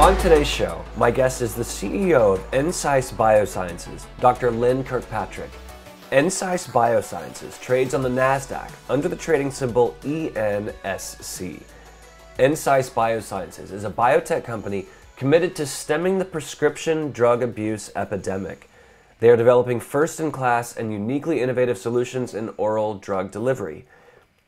On today's show, my guest is the CEO of Ensysce Biosciences, Dr. Lynn Kirkpatrick. Ensysce Biosciences trades on the NASDAQ under the trading symbol ENSC. Ensysce Biosciences is a biotech company committed to stemming the prescription drug abuse epidemic. They are developing first-in-class and uniquely innovative solutions in oral drug delivery.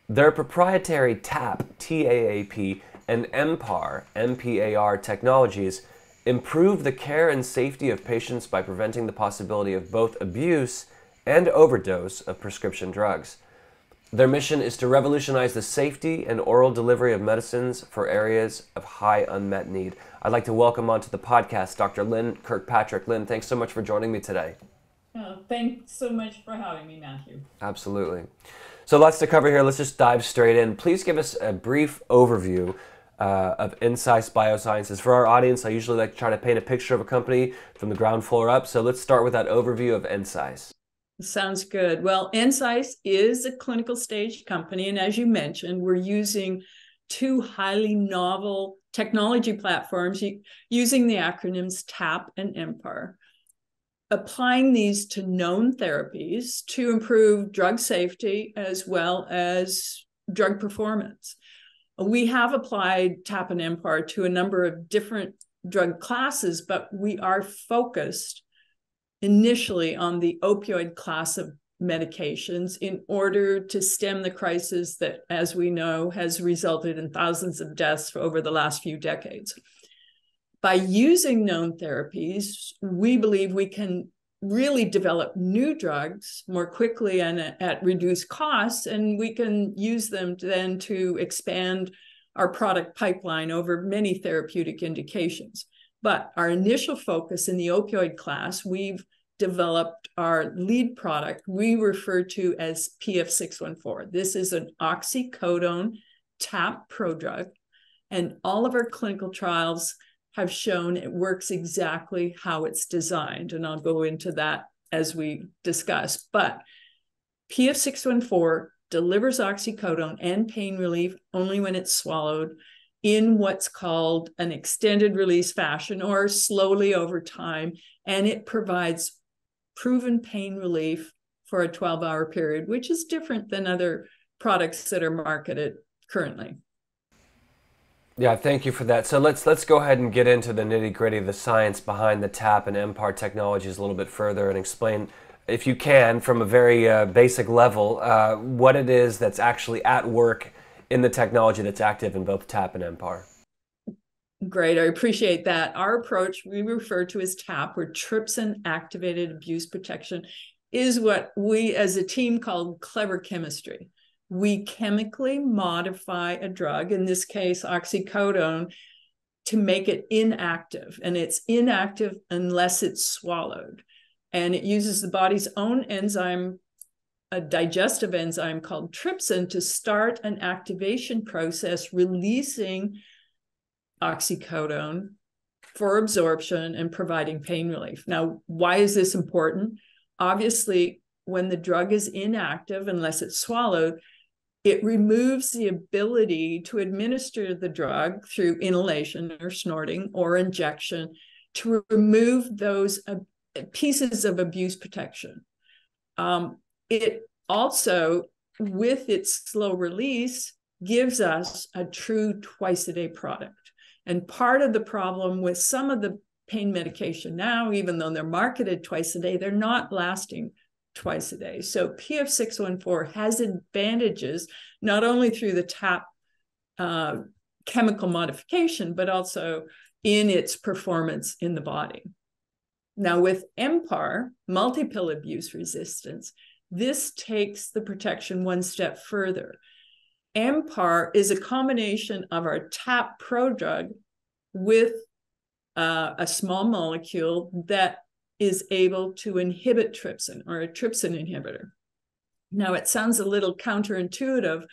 Their proprietary TAAP, TAAP, and MPAR, MPAR technologies improve the care and safety of patients by preventing the possibility of both abuse and overdose of prescription drugs. Their mission is to revolutionize the safety and oral delivery of medicines for areas of high unmet need. I'd like to welcome onto the podcast Dr. Lynn Kirkpatrick. Lynn, thanks so much for joining me today. Oh, thanks so much for having me, Matthew. Absolutely. So lots to cover here. Let's just dive straight in. Please give us a brief overview of Ensysce Biosciences. For our audience, I usually like to try to paint a picture of a company from the ground floor up. So let's start with that overview of Ensysce. Sounds good. Well, Ensysce is a clinical stage company. And as you mentioned, we're using two highly novel technology platforms using the acronyms TAAP and MPAR, applying these to known therapies to improve drug safety as well as drug performance. We have applied TAAP and MPAR to a number of different drug classes, but we are focused initially on the opioid class of medications in order to stem the crisis that, as we know, has resulted in thousands of deaths over the last few decades. By using known therapies, we believe we can really develop new drugs more quickly and at reduced costs, and we can use them then to expand our product pipeline over many therapeutic indications. But our initial focus in the opioid class, we've developed our lead product we refer to as PF614. This is an oxycodone TAAP prodrug, and all of our clinical trials have shown it works exactly how it's designed. And I'll go into that as we discuss. But PF614 delivers oxycodone and pain relief only when it's swallowed in what's called an extended release fashion or slowly over time. And it provides proven pain relief for a 12-hour period, which is different than other products that are marketed currently. Yeah, thank you for that. So let's go ahead and get into the nitty-gritty, the science behind the TAAP and MPAR technologies a little bit further and explain, if you can, from a very basic level, what it is that's actually at work in the technology that's active in both TAAP and MPAR. Great, I appreciate that. Our approach we refer to as TAAP, or trypsin activated abuse protection, is what we as a team call clever chemistry. We chemically modify a drug, in this case oxycodone, to make it inactive. And it's inactive unless it's swallowed. And it uses the body's own enzyme, a digestive enzyme called trypsin, to start an activation process, releasing oxycodone for absorption and providing pain relief. Now, why is this important? Obviously, when the drug is inactive, unless it's swallowed, it removes the ability to administer the drug through inhalation or snorting or injection to remove those pieces of abuse protection. It also, with its slow release, gives us a true twice-a-day product. And part of the problem with some of the pain medication now, even though they're marketed twice a day, they're not lasting twice a day. So PF614 has advantages, not only through the TAAP chemical modification, but also in its performance in the body. Now with MPAR, multi-pill abuse resistance, this takes the protection one step further. MPAR is a combination of our TAAP prodrug with a small molecule that is able to inhibit trypsin, or a trypsin inhibitor. Now, it sounds a little counterintuitive,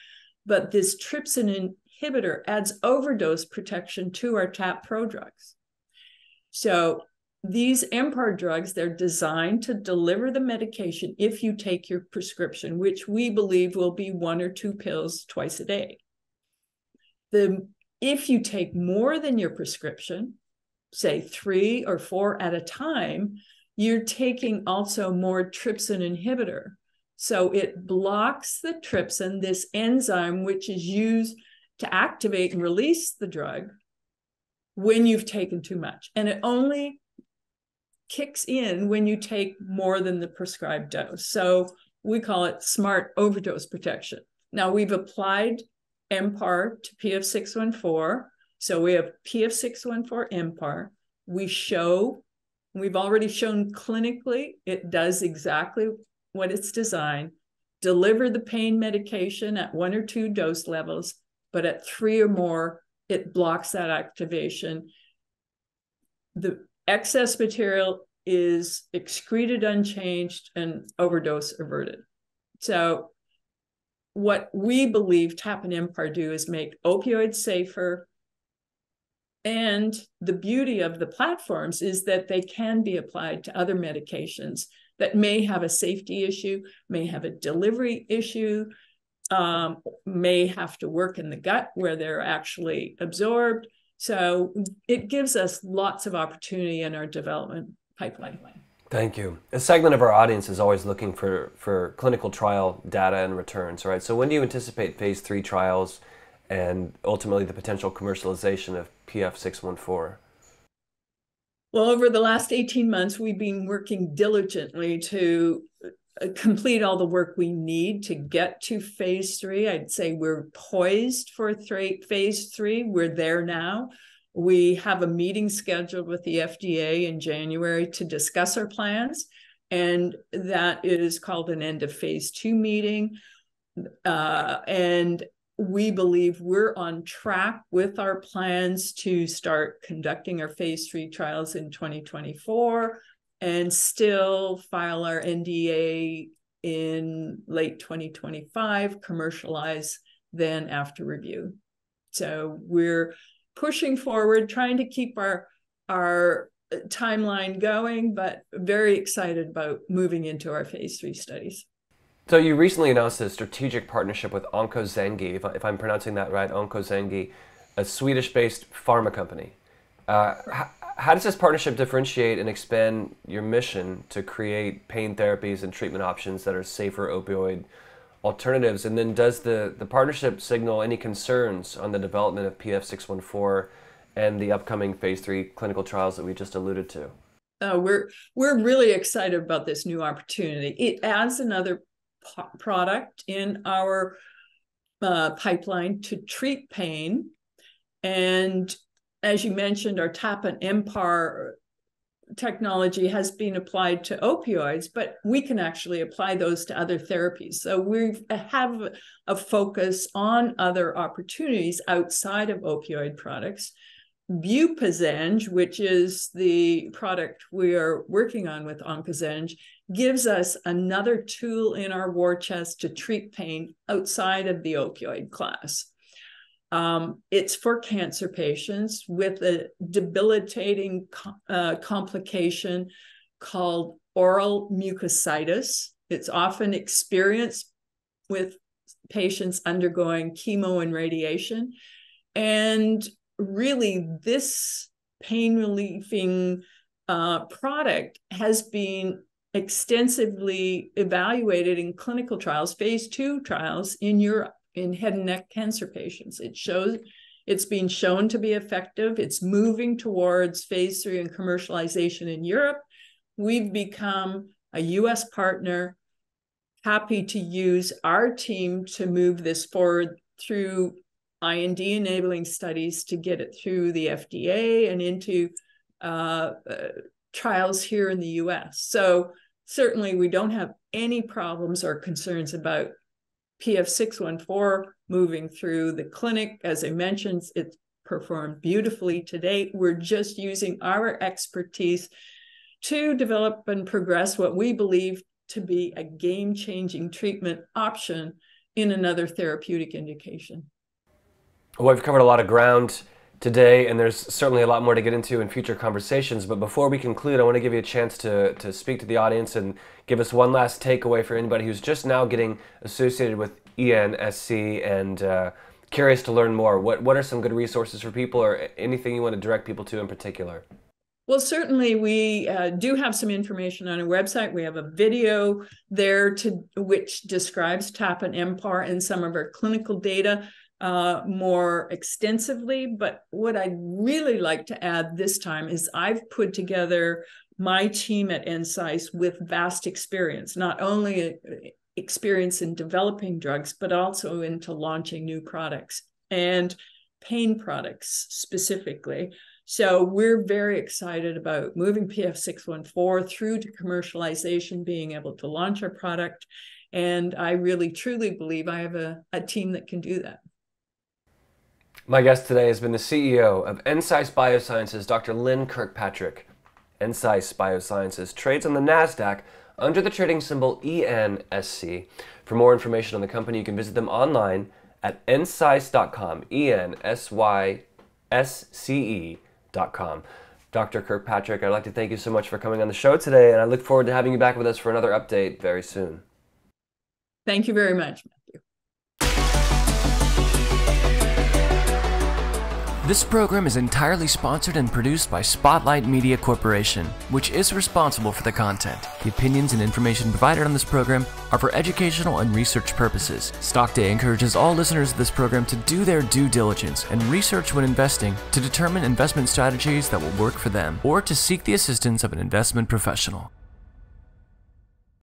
but this trypsin inhibitor adds overdose protection to our TAAP prodrugs. So these MPAR drugs, they're designed to deliver the medication if you take your prescription, which we believe will be 1 or 2 pills twice a day. If you take more than your prescription, say 3 or 4 at a time, you're taking also more trypsin inhibitor. So it blocks the trypsin, this enzyme, which is used to activate and release the drug when you've taken too much. And it only kicks in when you take more than the prescribed dose. So we call it smart overdose protection. Now we've applied MPAR to PF614. So we have PF614 MPAR. We've already shown clinically it does exactly what it's designed, deliver the pain medication at 1 or 2 dose levels, but at 3 or more, it blocks that activation. The excess material is excreted unchanged and overdose averted. So what we believe TAAP and MPAR do is make opioids safer. And the beauty of the platforms is that they can be applied to other medications that may have a safety issue, may have a delivery issue, may have to work in the gut where they're actually absorbed. So it gives us lots of opportunity in our development pipeline. Thank you. A segment of our audience is always looking for clinical trial data and returns, right? So when do you anticipate phase 3 trials and ultimately the potential commercialization of PF614? Well, over the last 18 months, we've been working diligently to complete all the work we need to get to phase 3. I'd say we're poised for phase 3. We're there now. We have a meeting scheduled with the FDA in January to discuss our plans, and that is called an end of phase 2 meeting. And we believe we're on track with our plans to start conducting our phase 3 trials in 2024 and still file our NDA in late 2025, commercialize then after review. So we're pushing forward, trying to keep our timeline going, but very excited about moving into our phase 3 studies. So you recently announced a strategic partnership with OncoZenge, if I'm pronouncing that right, OncoZenge, a Swedish-based pharma company. How does this partnership differentiate and expand your mission to create pain therapies and treatment options that are safer opioid alternatives? And then does the partnership signal any concerns on the development of PF614 and the upcoming phase 3 clinical trials that we just alluded to? We're really excited about this new opportunity. It adds another product in our pipeline to treat pain. And as you mentioned, our TAAP and MPAR technology has been applied to opioids, but we can actually apply those to other therapies. So we have a focus on other opportunities outside of opioid products. BioSciences, which is the product we are working on with OncoZenge, gives us another tool in our war chest to treat pain outside of the opioid class. It's for cancer patients with a debilitating complication called oral mucositis. It's often experienced with patients undergoing chemo and radiation. And really, this pain relieving product has been extensively evaluated in clinical trials, phase 2 trials in Europe in head and neck cancer patients. It's been shown to be effective. It's moving towards phase 3 and commercialization in Europe. We've become a US partner, happy to use our team to move this forward through IND enabling studies to get it through the FDA and into trials here in the US. So certainly we don't have any problems or concerns about PF614 moving through the clinic. As I mentioned, it's performed beautifully to date. We're just using our expertise to develop and progress what we believe to be a game-changing treatment option in another therapeutic indication. Well, we've covered a lot of ground today, and there's certainly a lot more to get into in future conversations. But before we conclude, I want to give you a chance to speak to the audience and give us one last takeaway for anybody who's just now getting associated with Ensysce and curious to learn more. What are some good resources for people, or anything you want to direct people to in particular? Well, certainly we do have some information on our website. We have a video there which describes TAAP and MPAR and some of our clinical data more extensively. But what I'd really like to add this time is I've put together my team at Ensysce with vast experience, not only experience in developing drugs, but also into launching new products and pain products specifically. So we're very excited about moving PF614 through to commercialization, being able to launch our product. And I really, truly believe I have a team that can do that. My guest today has been the CEO of Ensysce Biosciences, Dr. Lynn Kirkpatrick. Ensysce Biosciences trades on the NASDAQ under the trading symbol ENSC. For more information on the company, you can visit them online at ensysce.com, ENSYSCE.com. Dr. Kirkpatrick, I'd like to thank you so much for coming on the show today, and I look forward to having you back with us for another update very soon. Thank you very much, Matthew. This program is entirely sponsored and produced by Spotlight Media Corporation, which is responsible for the content. The opinions and information provided on this program are for educational and research purposes. Stock Day encourages all listeners of this program to do their due diligence and research when investing to determine investment strategies that will work for them, or to seek the assistance of an investment professional.